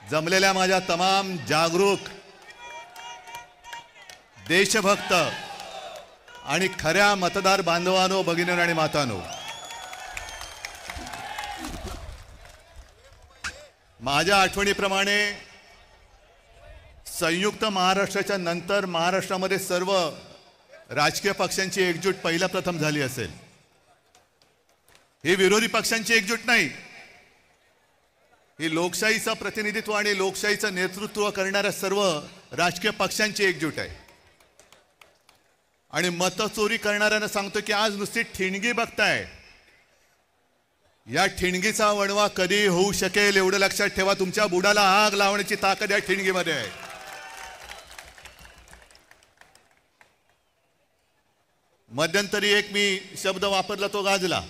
जमलेल्या माझ्या तमाम जागरूक देशभक्त आणि खऱ्या मतदार बांधवांनो, भगिनींनो आणि मातांनो, माझ्या आठवणीप्रमाणे संयुक्त महाराष्ट्राच्या नंतर महाराष्ट्रामध्ये सर्व राजकीय पक्षांची एकजूट पहिल्या प्रथम झाली असेल. ही विरोधी पक्षांची एकजूट नाही, ही लोकशाहीचं प्रतिनिधित्व आणि लोकशाहीचं नेतृत्व करणाऱ्या सर्व राजकीय पक्षांची एकजूट आहे. आणि मतचोरी करणाऱ्यांना सांगतो की आज नुसती ठिणगी बघताय, या ठिणगीचा वणवा कधी होऊ शकेल एवढं लक्षात ठेवा. तुमच्या बुडाला आग लावण्याची ताकद या ठिणगीमध्ये आहे. मध्यंतरी एक मी शब्द वापरला तो गाजला.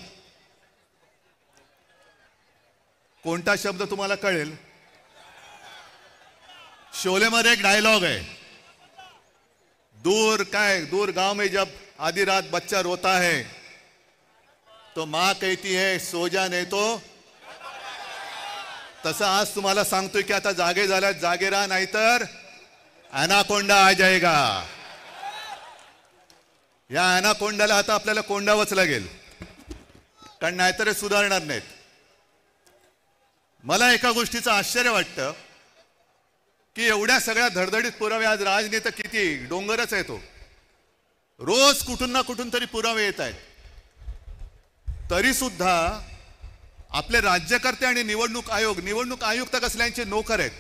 कोणता शब्द तुम्हाला कळेल? शोलेमध्ये एक डायलॉग आहे, दूर गांव में जब आधी रात बच्चा रोता है तो माँ कहती है सो जा नहीं तो. तसं आज तुम्हाला सांगतोय की आता जागे झाल्यात, जागे राहा, नाहीतर ॲनाकोंडा आ जाएगा. या ॲनाकोंडाला आता आपल्याला कोंडावंच लागेल, कारण नाहीतर हे सुधारणार नाहीत. मला एका गोष्टीचं आश्चर्य वाटतं की एवढ्या सगळ्या धडधडीत पुरावे, आज राजनेता किती डोंगरच आहे तो, रोज कुठून ना कुठून तरी पुरावे येत आहेत, तरी सुद्धा आपले राज्यकर्ते आणि निवडणूक आयुक्त कसल्यांचे नोकर आहेत.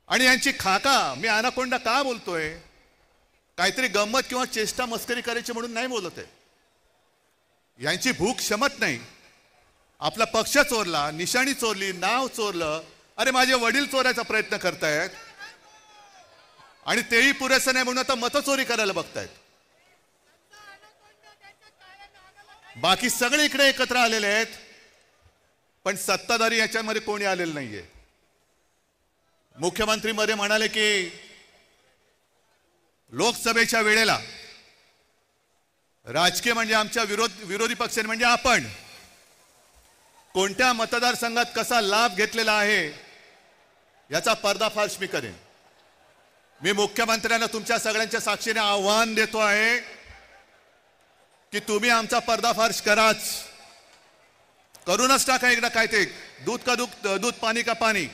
आणि यांची खाका, मी ॲनाकोंडा का बोलतोय, काहीतरी गंमत किंवा चेष्टा मस्करी करायची म्हणून नाही बोलत आहे. यांची भूक क्षमत नाही. आपला पक्ष चोरला, निशाणी चोरली, नाव चोरलं, अरे माझे वडील चोरायचा प्रयत्न करतायत आणि तेही पुरेसं नाही म्हणून आता मतचोरी करायला बघतायत. बाकी सगळे इकडे एकत्र आलेले आहेत, पण सत्ताधारी याच्यामध्ये कोणी आलेलं नाहीये. मुख्यमंत्री मध्ये म्हणाले की लोकसभेच्या वेळेला राजकीय म्हणजे आमच्या विरोधी पक्ष म्हणजे आपण कोणत्या मतदारसंघात कसा लाभ घेतलेला आहे याचा पर्दाफाश मी करेन. मी मुख्यमंत्र्यांना तुमच्या सगळ्यांच्या साक्षीने आव्हान देतो आहे की तुम्ही आमचा पर्दाफाश कराच, करूनच टाका एकदा. काय ते दूध का दूध, पाणी का पाणी.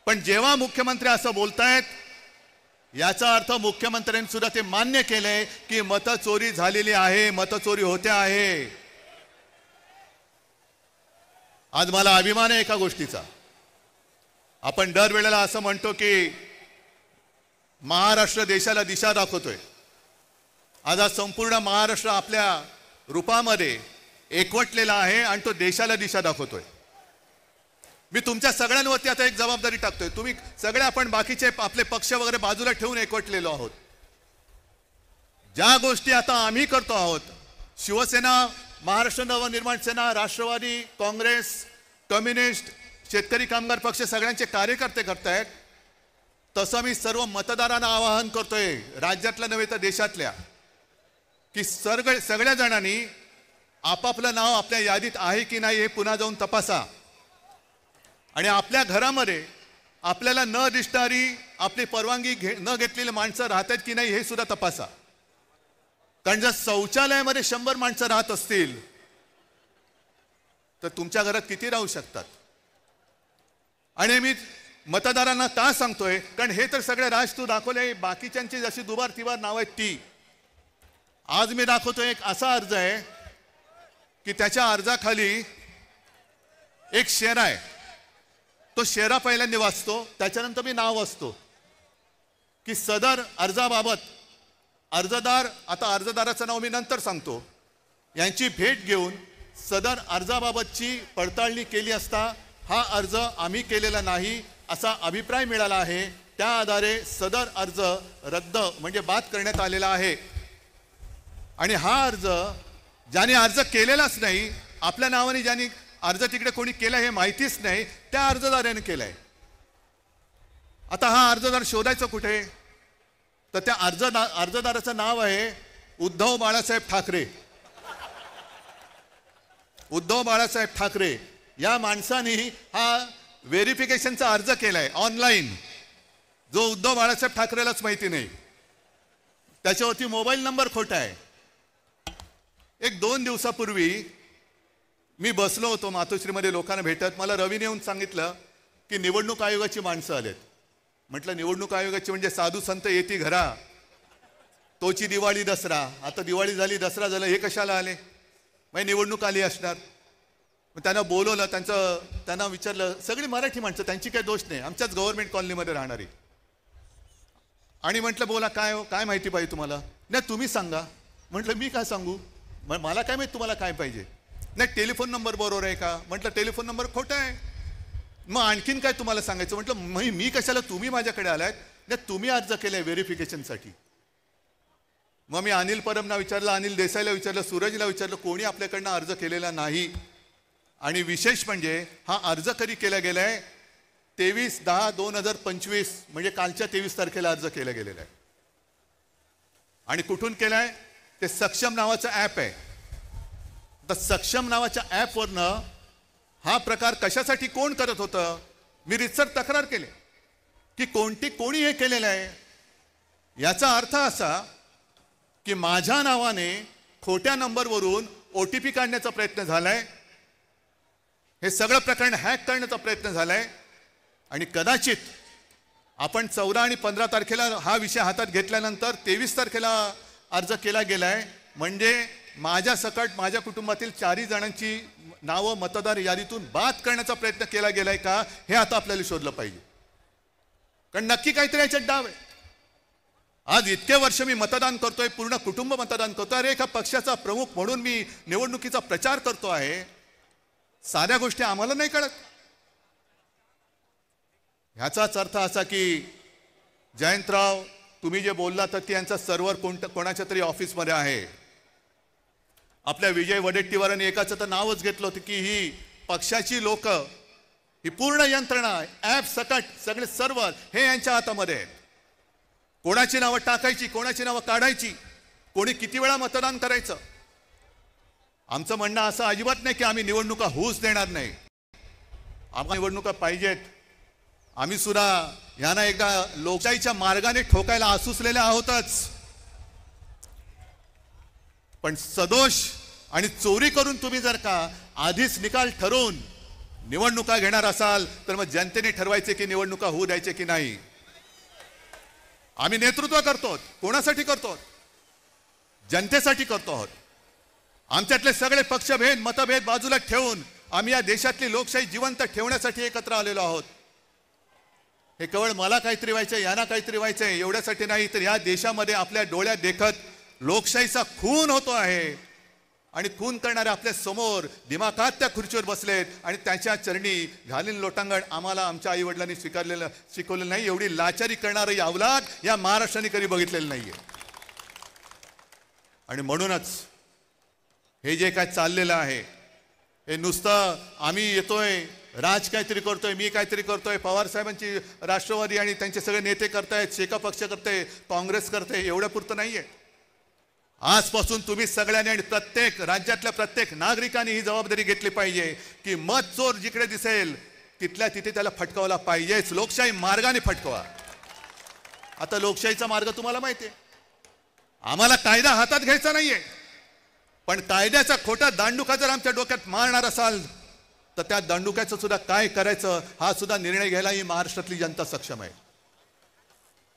पण जेव्हा मुख्यमंत्री असं बोलतायत याचा अर्थ मुख्यमंत्र्यांनी सुद्धा ते मान्य केलंय की मतचोरी झालेली आहे, मतचोरी होते आहे. आज मला अभिमान आहे एका गोष्टीचा. आपण दरवेळेला असं म्हणतो की महाराष्ट्र देशाला दिशा दाखवतोय. आज संपूर्ण महाराष्ट्र आपल्या रूपामध्ये एकवटलेला आहे आणि तो देशाला दिशा दाखवतोय. मी तुमच्या सगळ्यांवरती आता एक जबाबदारी टाकतोय. तुम्ही सगळे, आपण बाकीचे आपले पक्ष वगैरे बाजूला ठेवून एकवटलेलो आहोत. ज्या गोष्टी आता आम्ही करतो आहोत, शिवसेना, महाराष्ट्र नवनिर्माण सेना, राष्ट्रवादी काँग्रेस, कम्युनिस्ट, शेतकरी कामगार पक्ष सगळ्यांचे कार्यकर्ते करतायत, तसं मी सर्व मतदारांना आवाहन करतोय, राज्यातल्या नव्हे तर देशातल्या, की सगळ्या जणांनी आपापलं नाव आपल्या यादीत आहे की नाही हे पुन्हा जाऊन तपासा. आणि आपल्या घरामध्ये आपल्याला न दिसणारी, आपली परवानगी न घेतलेली माणसं राहतात की नाही हे सुद्धा तपासा. कारण जर शौचालयामध्ये 100 माणसं राहत असतील तर तुमच्या घरात किती राहू शकतात. आणि मी मतदारांना का सांगतोय, कारण हे तर सगळे राज तू दाखवले, बाकीच्यांची जशी दुबार तिबार नाव आहेत ती. आज मी दाखवतोय एक असा अर्ज आहे की त्याच्या अर्जाखाली एक शेरा आहे. तो शेरा पहिल्यांदा वाचतो, त्याच्यानंतर मी नाव वाचतो की सदर अर्जाबाबत अर्जदार, आता अर्जदाराचं नाव मी नंतर सांगतो, यांची भेट घेऊन सदर अर्जाबाबतची पडताळणी केली असता हा अर्ज आम्ही केलेला नाही असा अभिप्राय मिळाला आहे. त्या आधारे सदर अर्ज रद्द म्हणजे बाद करण्यात आलेला आहे. आणि हा अर्ज ज्याने अर्ज केलेलाच नाही, आपल्या नावाने ज्याने अर्ज तिकडे कोणी केला हे माहितीच नाही, त्या अर्जदाराने केलाय. आता हा अर्जदार शोधायचा कुठे, तर त्या अर्जदाराचं नाव आहे उद्धव बाळासाहेब ठाकरे. उद्धव बाळासाहेब ठाकरे या माणसाने हा व्हेरिफिकेशनचा अर्ज केलाय ऑनलाईन, जो उद्धव बाळासाहेब ठाकरेलाच माहिती नाही. त्याच्यावरती मोबाईल नंबर खोटा आहे. एक 2 दिवसापूर्वी मी बसलो होतो मातोश्रीमध्ये लोकांना भेटत. मला रवीने येऊन सांगितलं की निवडणूक आयोगाची माणसं आलेत. म्हटलं निवडणूक आयोगाची म्हणजे साधू संत येती घरा, तोची दिवाळी दसरा. आता दिवाळी झाली, दसरा झाला, हे कशाला आले? मग निवडणूक आली असणार. मग त्यांना बोलवलं, त्यांना विचारलं. सगळी मराठी माणसं, त्यांची काही दोष नाही, आमच्याच गव्हर्नमेंट कॉलनीमध्ये राहणारी. आणि म्हटलं बोला, काय हो, काय माहिती पाहिजे तुम्हाला? नाही तुम्ही सांगा. म्हटलं मी काय सांगू, मला काय माहिती तुम्हाला काय पाहिजे? नाही टेलिफोन नंबर बरोबर आहे का? म्हटलं टेलिफोन नंबर खोटा आहे. मग आणखीन काय तुम्हाला सांगायचं? म्हटलं मी कशाला, तुम्ही माझ्याकडे आलात. नाही तुम्ही अर्ज केलाय व्हेरिफिकेशनसाठी. मग मी अनिल परबना विचारलं, अनिल देसाईला विचारलं, सूरजला विचारलं, कोणी आपल्याकडनं अर्ज केलेला नाही. आणि विशेष म्हणजे हा अर्ज कधी केला गेलाय? 23/10/2025 म्हणजे कालच्या 23 तारखेला अर्ज केला गेलेला आहे. आणि कुठून केलाय? ते सक्षम नावाचं ॲप आहे. तर सक्षम नावाच्या ॲपवरनं हा प्रकार कशासाठी कोण करत होतं? मी रितसर तक्रार केली की कोणी हे केलेलं आहे. याचा अर्थ असा की माझ्या नावाने खोट्या नंबरवरून OTP काढण्याचा प्रयत्न झालाय. हे सगळं प्रकरण हॅक करण्याचा प्रयत्न झालाय. आणि कदाचित आपण 14 आणि 15 तारखेला हा विषय हातात घेतल्यानंतर 23 तारखेला अर्ज केला गेलाय. म्हणजे माझ्या सकट माझ्या कुटुंबातील 4 जणांची नावं मतदार यादीतून बाद करण्याचा प्रयत्न केला गेलाय का, हे आता आपल्याला शोधलं पाहिजे. कारण नक्की काहीतरी याच्यात डाव आहे. आज इतके वर्ष मी मतदान करतोय, पूर्ण कुटुंब मतदान करतोय. अरे एका पक्षाचा प्रमुख म्हणून मी निवडणुकीचा प्रचार करतो आहे. साध्या गोष्टी आम्हाला नाही कळत. ह्याचाच अर्थ असा की जयंतराव, तुम्ही जे बोललात की यांचा सर्व्हर कोणाच्या तरी ऑफिसमध्ये आहे. आपल्या विजय वडेट्टीवारांनी एकाचं तर नावच घेतलं होतं की ही पक्षाची लोक, ही पूर्ण यंत्रणा, ॲप सकट सगळे सर्व्हर हे यांच्या हातामध्ये आहेत. कोणाची नावं टाकायची, कोणाची नावं काढायची, कोणी किती वेळा मतदान करायचं. आमचं म्हणणं असं अजिबात नाही की आम्ही निवडणुका होऊच देणार नाही. आम्हाला निवडणुका पाहिजेत. आम्ही सुद्धा यांना एकदा लोकशाहीच्या मार्गाने ठोकायला आसुसलेले आहोतच. पण सदोष आणि चोरी करून तुम्ही जर का आधीच निकाल ठरवून निवडणुका घेणार असाल तर मग जनतेने ठरवायचे की निवडणुका होऊ द्यायचे की नाही. आम्ही नेतृत्व करतो. कोणासाठी करतो? जनतेसाठी करतो आहोत. आमच्यातले सगळे पक्षभेद मतभेद बाजूला ठेवून आम्ही या देशातली लोकशाही जिवंत ठेवण्यासाठी एकत्र आलेलो आहोत. हे केवळ मला काहीतरी व्हायचंय, यांना काहीतरी व्हायचंय एवढ्यासाठी नाही, तर या देशामध्ये आपल्या डोळ्यात देखत लोकशाहीचा खून होतो आहे. आणि खून करणारे आपल्या समोर दिमाखात त्या खुर्चीवर बसलेत आणि त्याच्या चरणी घालीन लोटांगण आम्हाला आमच्या आई वडिलांनी शिकवलेलं नाही. एवढी लाचारी करणारी अवलाद या महाराष्ट्राने कधी बघितलेलं नाहीये. आणि म्हणूनच हे जे काय चाललेलं आहे, हे नुसतं आम्ही येतोय, राज काहीतरी करतोय, मी काहीतरी करतोय, पवार साहेबांची राष्ट्रवादी आणि त्यांचे सगळे नेते करतायत, शेका पक्ष करते, काँग्रेस करते, एवढ्या पुरतं नाहीये. आजपासून तुम्ही सगळ्यांनी आणि प्रत्येक राज्यातल्या प्रत्येक नागरिकांनी ही जबाबदारी घेतली पाहिजे की मत चोर जिकडे दिसेल तिथल्या तिथे त्याला फटकावला पाहिजेच. लोकशाही मार्गाने फटकवा. आता लोकशाहीचा मार्ग तुम्हाला माहिती आहे. आम्हाला कायदा हातात घ्यायचा नाहीये, पण कायद्याचा खोटा दांडुका जर आमच्या डोक्यात मारणार असाल तर त्या दांडुक्याचं सुद्धा काय करायचं हा सुद्धा निर्णय घ्यायला ही महाराष्ट्रातली जनता सक्षम आहे.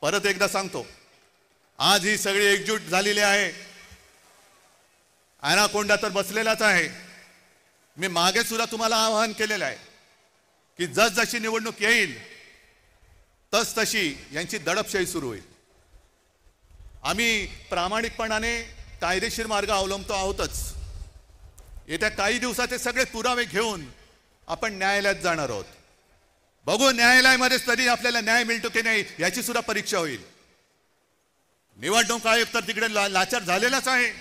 परत एकदा सांगतो, आज ही सगळी एकजूट झालेली आहे. ॲनाकोंडा तर बसलेलाच आहे. मी मागे सुद्धा तुम्हाला आवाहन केलेलं आहे की जसजशी निवडणूक येईल तसतशी यांची दडपशाही सुरू होईल. आम्ही प्रामाणिकपणाने कायदेशीर मार्ग अवलंबतो आहोतच. येत्या काही दिवसात हे सगळे पुरावे घेऊन आपण न्यायालयात जाणार आहोत. बघू न्यायालयामध्ये तरी आपल्याला न्याय मिळतो की नाही याची सुद्धा परीक्षा होईल. निवडणूक आयोग तर तिकडे लाचार झालेलाच आहे.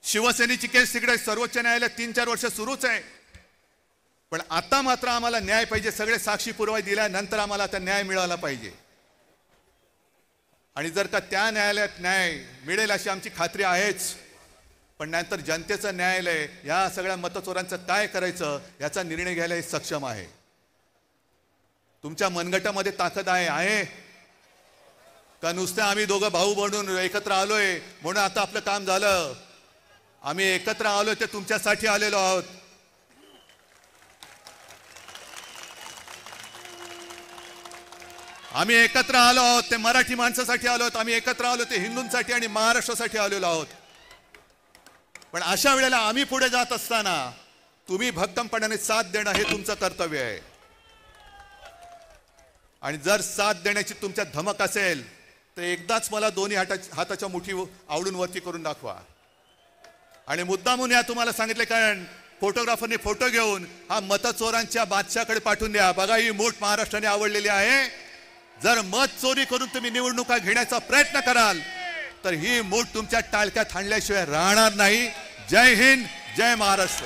शिवसेनेची केस तिकडे सर्वोच्च न्यायालयात 3-4 वर्ष सुरूच आहे. पण आता मात्र आम्हाला न्याय पाहिजे. सगळे साक्षी पुरावे दिल्यानंतर आम्हाला आता न्याय मिळाला पाहिजे. आणि जर का त्या न्यायालयात न्याय मिळेल अशी आमची खात्री आहेच, पण नंतर जनतेचं न्यायालय या सगळ्या मतचोरांचं काय करायचं याचा निर्णय घ्यायला हे सक्षम आहे. तुमच्या मनगटामध्ये ताकद आहे का नुसतं आम्ही दोघं भाऊ बनून एकत्र आलोय म्हणून आता आपलं काम झालं? आम्ही एकत्र आलोय ते तुमच्यासाठी आलेलो आहोत. आम्ही एकत्र आलो आहोत ते मराठी माणसासाठी आलो आहोत. आम्ही एकत्र आलो ते हिंदूंसाठी आणि महाराष्ट्रासाठी आलेलो आहोत. पण अशा वेळेला आम्ही पुढे जात असताना तुम्ही भक्कमपणाने साथ देणं हे तुमचं कर्तव्य आहे. आणि जर साथ देण्याची तुमच्यात धमक असेल तर एकदाच मला दोन्ही हाताच्या मुठी आवडून वरती करून दाखवा. आणि मुद्दामून या तुम्हाला सांगितले कारण फोटोग्राफरने फोटो घेऊन हा मतचोरांच्या बादशाकडे पाठवून द्या. बघा ही मूठ महाराष्ट्राने आवडलेली आहे. जर मत चोरी करून तुम्ही निवडणुका घेण्याचा प्रयत्न कराल तर ही मूठ तुमच्या टाळक्यात हाणल्याशिवाय राहणार नाही. जय हिंद, जय महाराष्ट्र.